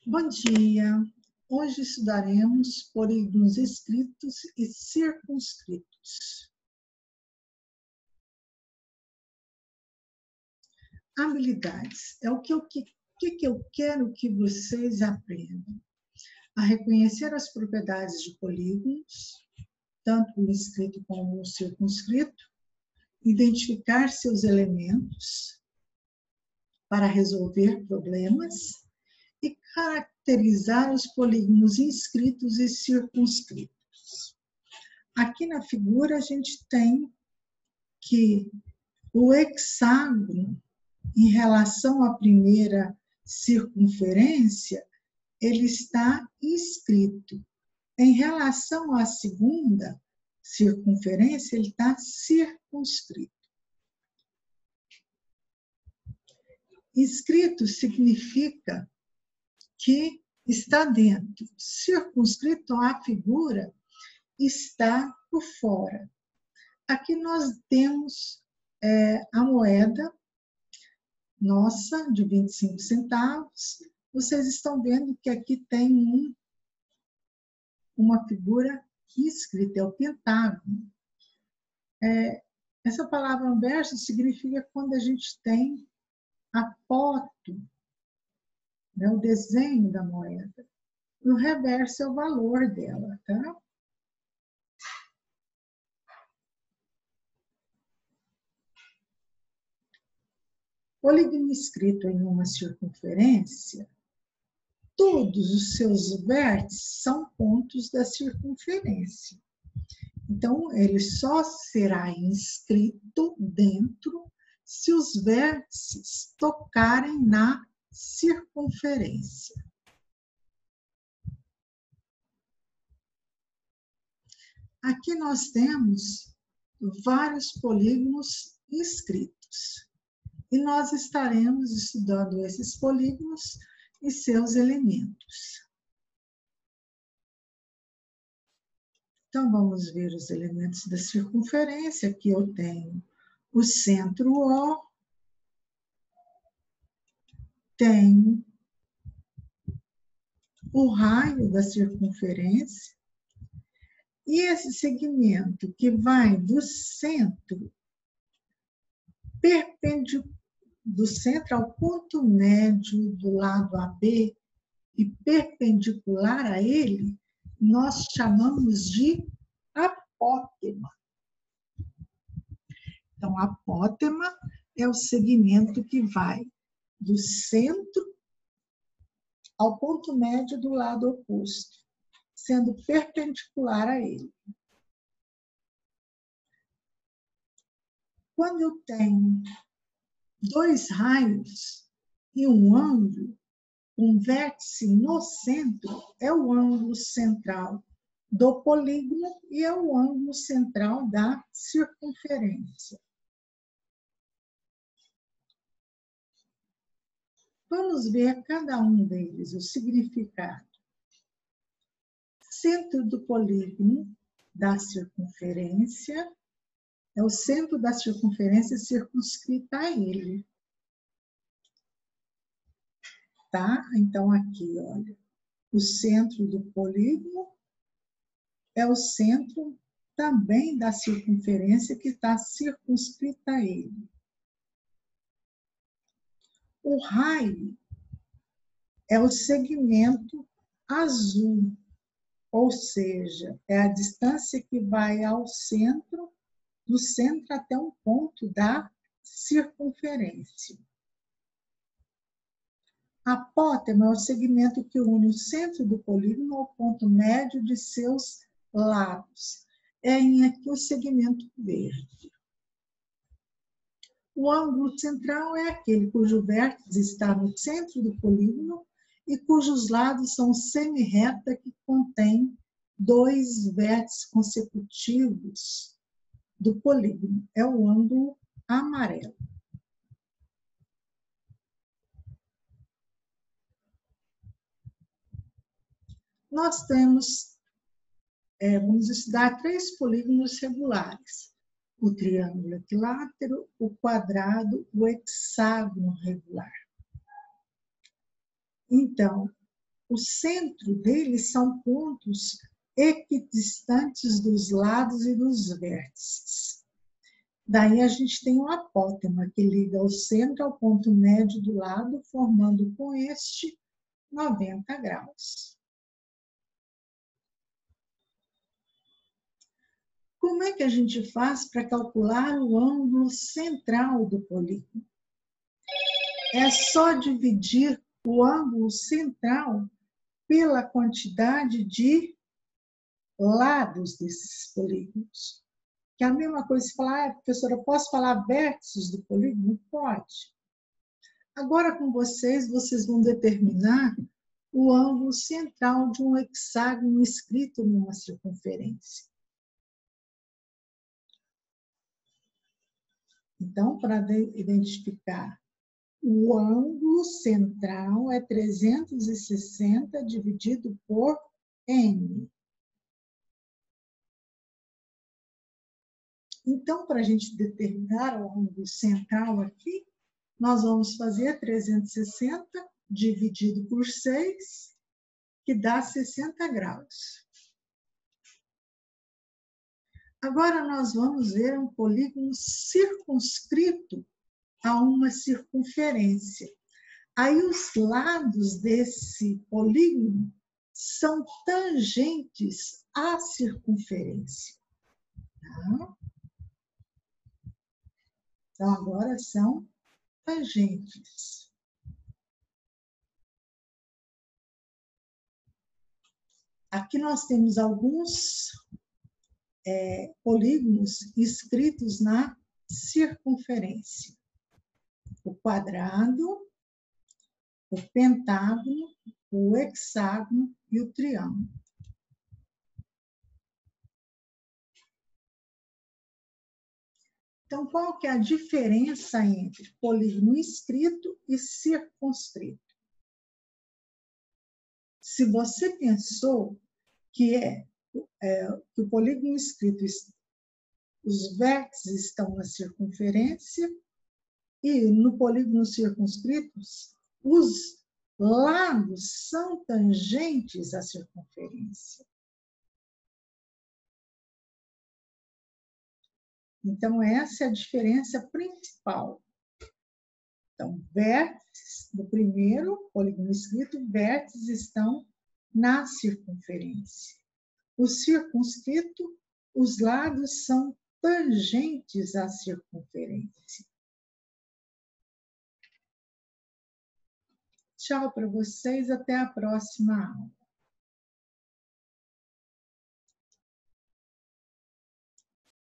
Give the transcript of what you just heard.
Bom dia! Hoje estudaremos polígonos escritos e circunscritos. Habilidades. É o que eu quero que vocês aprendam. A reconhecer as propriedades de polígonos, tanto o escrito como o circunscrito, identificar seus elementos para resolver problemas e caracterizar os polígonos inscritos e circunscritos. Aqui na figura a gente tem que o hexágono, em relação à primeira circunferência, ele está inscrito. Em relação à segunda circunferência, ele está circunscrito. Inscrito significa que está dentro. Circunscrito, a figura está por fora. Aqui nós temos a moeda nossa, de 25 centavos. Vocês estão vendo que aqui tem uma figura inscrita, é o pentágono. Essa palavra anverso significa quando a gente tem a foto, né, o desenho da moeda. E o reverso é o valor dela, tá? Polígono inscrito em uma circunferência, todos os seus vértices são pontos da circunferência. Então, ele só será inscrito dentro se os vértices tocarem na circunferência. Aqui nós temos vários polígonos inscritos. E nós estaremos estudando esses polígonos e seus elementos. Então, vamos ver os elementos da circunferência. Aqui eu tenho o centro O, tenho o raio da circunferência, e esse segmento que vai do centro ao ponto médio do lado AB e perpendicular a ele, nós chamamos de apótema. Então, apótema é o segmento que vai do centro ao ponto médio do lado oposto, sendo perpendicular a ele. Quando eu tenho dois raios e um ângulo, um vértice no centro é o ângulo central do polígono e é o ângulo central da circunferência. Vamos ver cada um deles, o significado. Centro do polígono da circunferência é o centro da circunferência circunscrita a ele. Tá? Então, aqui, olha, o centro do polígono é o centro também da circunferência que está circunscrita a ele. O raio é o segmento azul, ou seja, é a distância que vai ao centro, do centro até um ponto da circunferência. Apótema é o segmento que une o centro do polígono ao ponto médio de seus lados. É aqui o segmento verde. O ângulo central é aquele cujo vértice está no centro do polígono e cujos lados são semi-reta que contém dois vértices consecutivos do polígono. É o ângulo amarelo. Nós temos, vamos estudar três polígonos regulares. O triângulo equilátero, o quadrado, o hexágono regular. Então, o centro deles são pontos equidistantes dos lados e dos vértices. Daí a gente tem um apótema que liga o centro ao ponto médio do lado, formando com este 90 graus. Como é que a gente faz para calcular o ângulo central do polígono? É só dividir o ângulo central pela quantidade de lados desses polígonos. Que é a mesma coisa, se falar, professora, eu posso falar vértices do polígono? Pode. Agora, com vocês vão determinar o ângulo central de um hexágono escrito numa circunferência. Então, para identificar o ângulo central é 360 dividido por n. Então, para a gente determinar o ângulo central aqui, nós vamos fazer 360 dividido por 6, que dá 60 graus. Agora nós vamos ver um polígono circunscrito a uma circunferência. Aí os lados desse polígono são tangentes à circunferência. Tá? Então, agora são tangentes. Aqui nós temos alguns polígonos escritos na circunferência. O quadrado, o pentágono, o hexágono e o triângulo. Então, qual que é a diferença entre polígono inscrito e circunscrito? Se você pensou que o polígono inscrito, os vértices estão na circunferência, e no polígono circunscrito, os lados são tangentes à circunferência. Então, essa é a diferença principal. Então, vértices do primeiro polígono inscrito, vértices estão na circunferência. O circunscrito, os lados são tangentes à circunferência. Tchau para vocês, até a próxima aula.